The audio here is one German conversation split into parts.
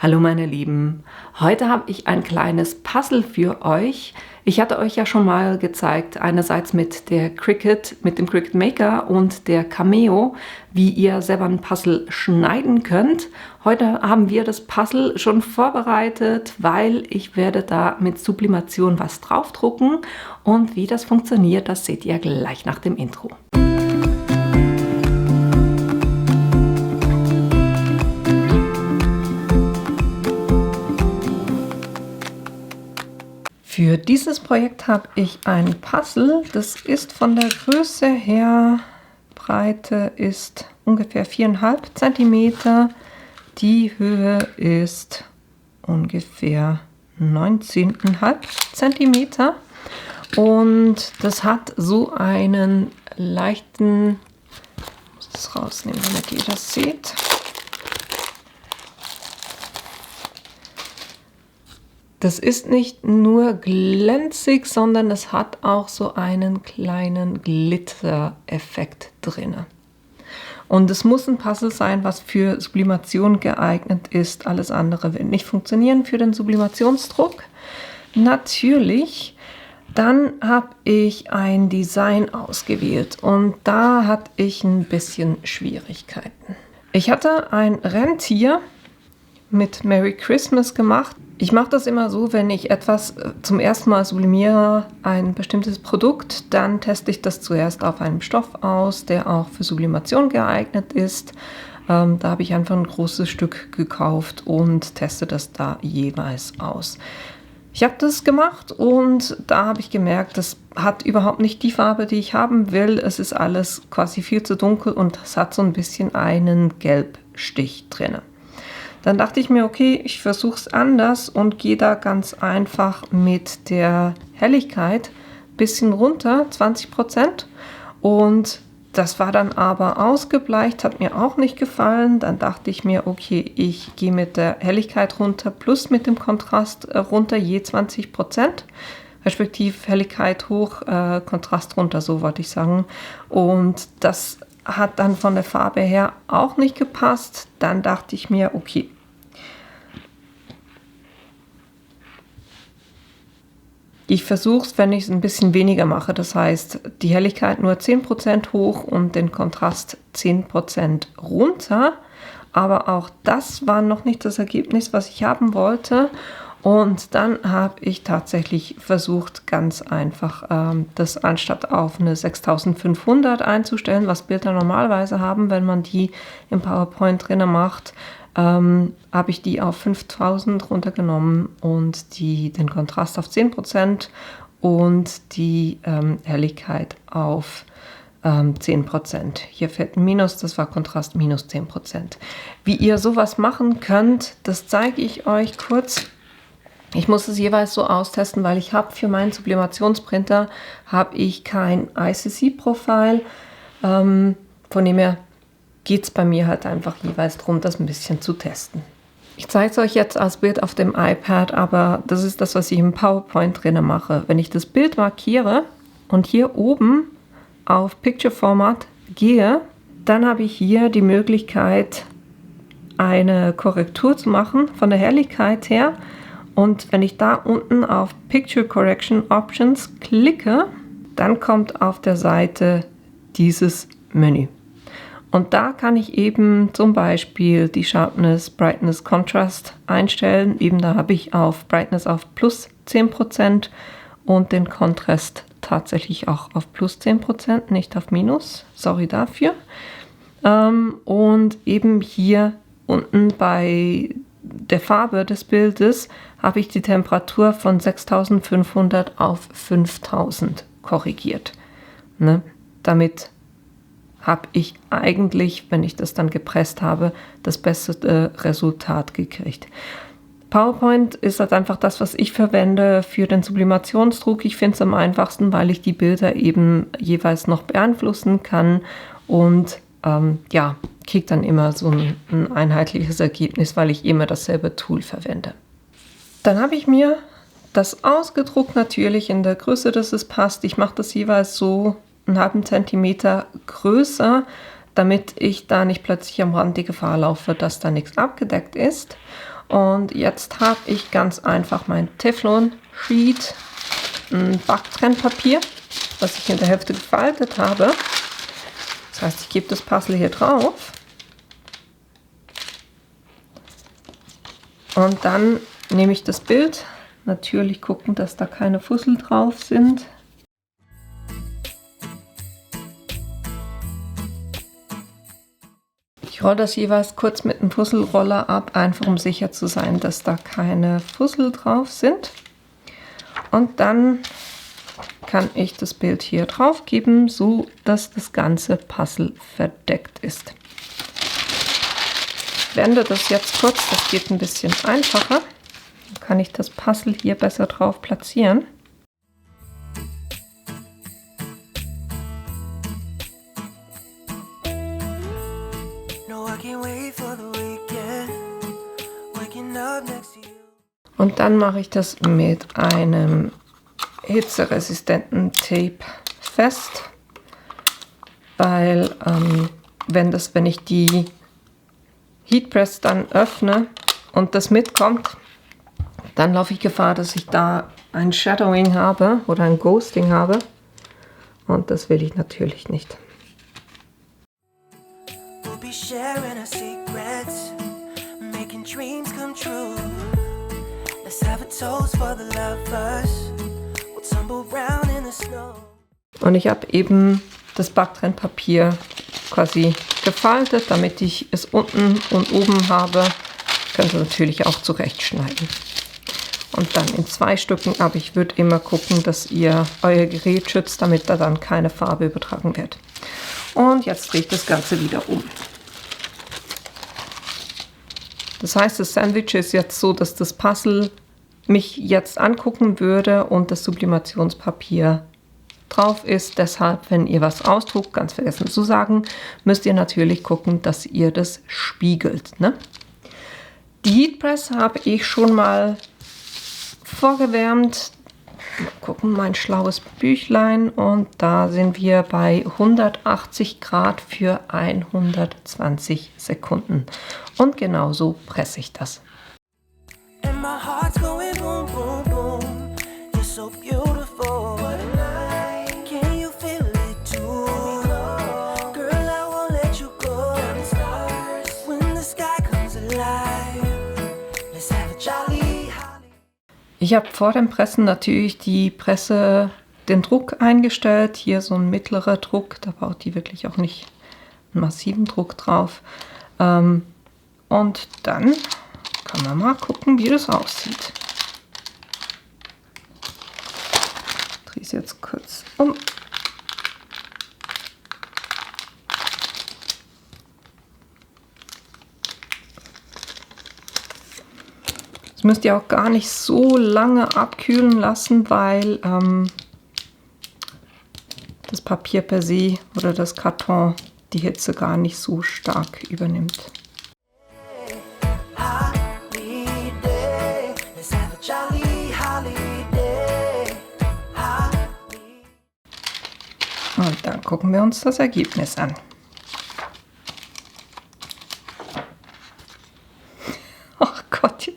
Hallo meine Lieben, heute habe ich ein kleines Puzzle für euch. Ich hatte euch ja schon mal gezeigt, einerseits mit dem Cricut Maker und der Cameo, wie ihr selber ein Puzzle schneiden könnt. Heute haben wir das Puzzle schon vorbereitet, weil ich werde da mit Sublimation was draufdrucken und wie das funktioniert, das seht ihr gleich nach dem Intro. Für dieses Projekt habe ich ein Puzzle, das ist von der Größe her, Breite ist ungefähr 4,5 cm, die Höhe ist ungefähr 19,5 cm und das hat so einen leichten, ich muss es rausnehmen, damit ihr das seht. Das ist nicht nur glänzig, sondern es hat auch so einen kleinen Glittereffekt drin. Und es muss ein Puzzle sein, was für Sublimation geeignet ist. Alles andere wird nicht funktionieren für den Sublimationsdruck. Natürlich, dann habe ich ein Design ausgewählt und da hatte ich ein bisschen Schwierigkeiten. Ich hatte ein Rentier mit Merry Christmas gemacht. Ich mache das immer so, wenn ich etwas zum ersten Mal sublimiere, ein bestimmtes Produkt, dann teste ich das zuerst auf einem Stoff aus, der auch für Sublimation geeignet ist. Da habe ich einfach ein großes Stück gekauft und teste das da jeweils aus. Ich habe das gemacht und da habe ich gemerkt, das hat überhaupt nicht die Farbe, die ich haben will. Es ist alles quasi viel zu dunkel und es hat so ein bisschen einen Gelbstich drin. Dann dachte ich mir, okay, ich versuche es anders und gehe da ganz einfach mit der Helligkeit ein bisschen runter, 20%. Und das war dann aber ausgebleicht, hat mir auch nicht gefallen. Dann dachte ich mir, okay, ich gehe mit der Helligkeit runter plus mit dem Kontrast runter, je 20%. Respektive Helligkeit hoch, Kontrast runter, so wollte ich sagen. Und das hat dann von der Farbe her auch nicht gepasst. Dann dachte ich mir, okay, ich versuche es, wenn ich es ein bisschen weniger mache. Das heißt, die Helligkeit nur 10% hoch und den Kontrast 10% runter. Aber auch das war noch nicht das Ergebnis, was ich haben wollte. Und dann habe ich tatsächlich versucht, ganz einfach das anstatt auf eine 6500 einzustellen, was Bilder normalerweise haben, wenn man die im PowerPoint drin macht, habe ich die auf 5000 runtergenommen und den Kontrast auf 10% und die Helligkeit auf 10%. Hier fällt ein Minus, das war Kontrast minus 10%. Wie ihr sowas machen könnt, das zeige ich euch kurz. Ich muss es jeweils so austesten, weil ich habe für meinen Sublimationsprinter kein ICC-Profil. Von dem her geht es bei mir halt einfach jeweils darum, das ein bisschen zu testen. Ich zeige es euch jetzt als Bild auf dem iPad, aber das ist das, was ich im PowerPoint drin mache. Wenn ich das Bild markiere und hier oben auf Picture Format gehe, dann habe ich hier die Möglichkeit, eine Korrektur zu machen von der Helligkeit her. Und wenn ich da unten auf Picture Correction Options klicke, dann kommt auf der Seite dieses Menü. Und da kann ich eben zum Beispiel die Sharpness, Brightness, Contrast einstellen. Eben da habe ich auf Brightness auf plus 10% und den Kontrast tatsächlich auch auf plus 10%, nicht auf minus. Sorry dafür. Und eben hier unten bei der Farbe des Bildes habe ich die Temperatur von 6500 auf 5000 korrigiert. Damit habe ich eigentlich, wenn ich das dann gepresst habe, das beste Resultat gekriegt. PowerPoint ist halt einfach das, was ich verwende für den Sublimationsdruck. Ich finde es am einfachsten, weil ich die Bilder eben jeweils noch beeinflussen kann und kriege dann immer so ein einheitliches Ergebnis, weil ich immer dasselbe Tool verwende. Dann habe ich mir das ausgedruckt, natürlich in der Größe, dass es passt. Ich mache das jeweils so einen halben Zentimeter größer, damit ich da nicht plötzlich am Rand die Gefahr laufe, dass da nichts abgedeckt ist. Und jetzt habe ich ganz einfach mein Teflon-Sheet, ein Backtrennpapier, was ich in der Hälfte gefaltet habe. Das heißt, ich gebe das Puzzle hier drauf. Und dann nehme ich das Bild. Natürlich gucken, dass da keine Fussel drauf sind. Ich rolle das jeweils kurz mit einem Fusselroller ab, einfach um sicher zu sein, dass da keine Fussel drauf sind. Und dann kann ich das Bild hier drauf geben, so dass das ganze Puzzle verdeckt ist. Ich wende das jetzt kurz, das geht ein bisschen einfacher. Dann kann ich das Puzzle hier besser drauf platzieren. Und dann mache ich das mit einem hitzeresistenten Tape fest, weil wenn ich die Heatpress dann öffne und das mitkommt, dann laufe ich Gefahr, dass ich da ein Shadowing habe oder ein Ghosting habe, und das will ich natürlich nicht. Und ich habe eben das Backtrennpapier quasi gefaltet, damit ich es unten und oben habe. Könnt ihr natürlich auch zurechtschneiden. Und dann in 2 Stücken, aber ich würde immer gucken, dass ihr euer Gerät schützt, damit da dann keine Farbe übertragen wird. Und jetzt drehe ich das Ganze wieder um. Das heißt, das Sandwich ist jetzt so, dass das Puzzle mich jetzt angucken würde und das Sublimationspapier drauf ist. Deshalb, wenn ihr was ausdruckt, ganz vergessen zu sagen, müsst ihr natürlich gucken, dass ihr das spiegelt, ne? Die Heatpress habe ich schon mal vorgewärmt. Mal gucken, mein schlaues Büchlein, und da sind wir bei 180 Grad für 120 Sekunden. Und genauso presse ich das. Ich habe vor dem Pressen natürlich den Druck eingestellt. Hier so ein mittlerer Druck, da braucht die wirklich auch nicht einen massiven Druck drauf. Und dann kann man mal gucken, wie das aussieht. Ich drehe es jetzt kurz um. Das müsst ihr auch gar nicht so lange abkühlen lassen, weil das Papier per se oder das Karton die Hitze gar nicht so stark übernimmt. Und dann gucken wir uns das Ergebnis an.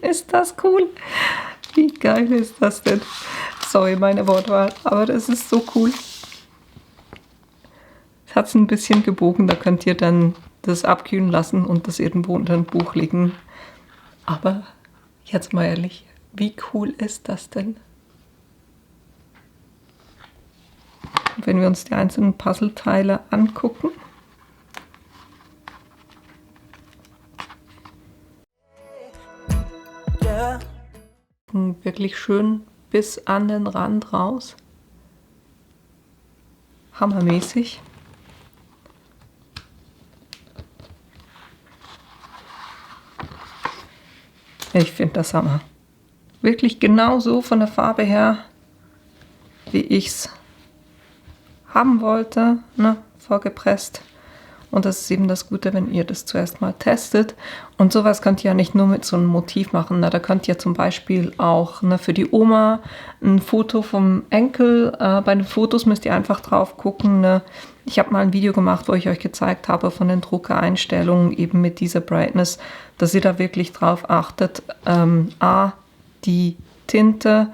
Ist das cool? Wie geil ist das denn? Sorry, meine Wortwahl, aber das ist so cool. Es hat es ein bisschen gebogen, da könnt ihr dann das abkühlen lassen und das irgendwo unter ein Buch legen. Aber jetzt mal ehrlich, wie cool ist das denn? Wenn wir uns die einzelnen Puzzleteile angucken. Wirklich schön bis an den Rand raus. Hammermäßig. Ich finde das Hammer. Wirklich genau so von der Farbe her, wie ich es haben wollte, ne? Vorgepresst. Und das ist eben das Gute, wenn ihr das zuerst mal testet. Und sowas könnt ihr ja nicht nur mit so einem Motiv machen. Na, da könnt ihr zum Beispiel auch für die Oma ein Foto vom Enkel. Bei den Fotos müsst ihr einfach drauf gucken, Ich habe mal ein Video gemacht, wo ich euch gezeigt habe von den Druckereinstellungen eben mit dieser Brightness, dass ihr da wirklich drauf achtet. Die Tinte.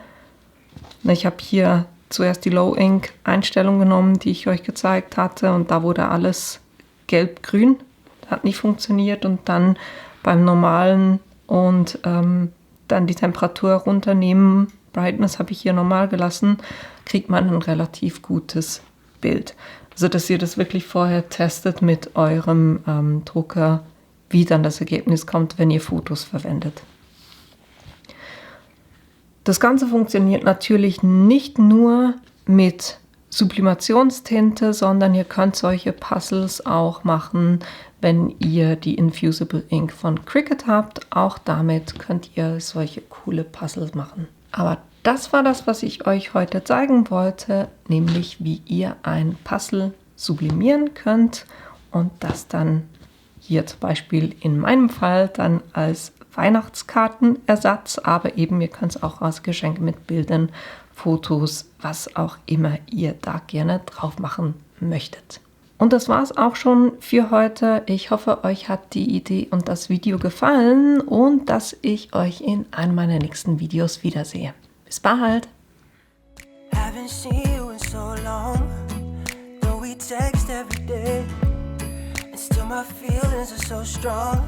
Ich habe hier zuerst die Low Ink Einstellung genommen, die ich euch gezeigt hatte, und da wurde alles gelb-grün. Hat nicht funktioniert, und dann beim normalen und dann die Temperatur runternehmen. Brightness habe ich hier normal gelassen, kriegt man ein relativ gutes Bild. Also dass ihr das wirklich vorher testet mit eurem Drucker, wie dann das Ergebnis kommt, wenn ihr Fotos verwendet. Das Ganze funktioniert natürlich nicht nur mit Sublimationstinte, sondern ihr könnt solche Puzzles auch machen, wenn ihr die Infusible Ink von Cricut habt. Auch damit könnt ihr solche coole Puzzles machen. Aber das war das, was ich euch heute zeigen wollte, nämlich wie ihr ein Puzzle sublimieren könnt und das dann hier zum Beispiel in meinem Fall dann als Weihnachtskartenersatz, aber eben ihr könnt es auch als Geschenk mit Bildern, Fotos, was auch immer ihr da gerne drauf machen möchtet. Und das war es auch schon für heute. Ich hoffe, euch hat die Idee und das Video gefallen und dass ich euch in einem meiner nächsten Videos wiedersehe. Bis bald! Haven't seen you in so long, though we text every day, and still my feelings are so strong.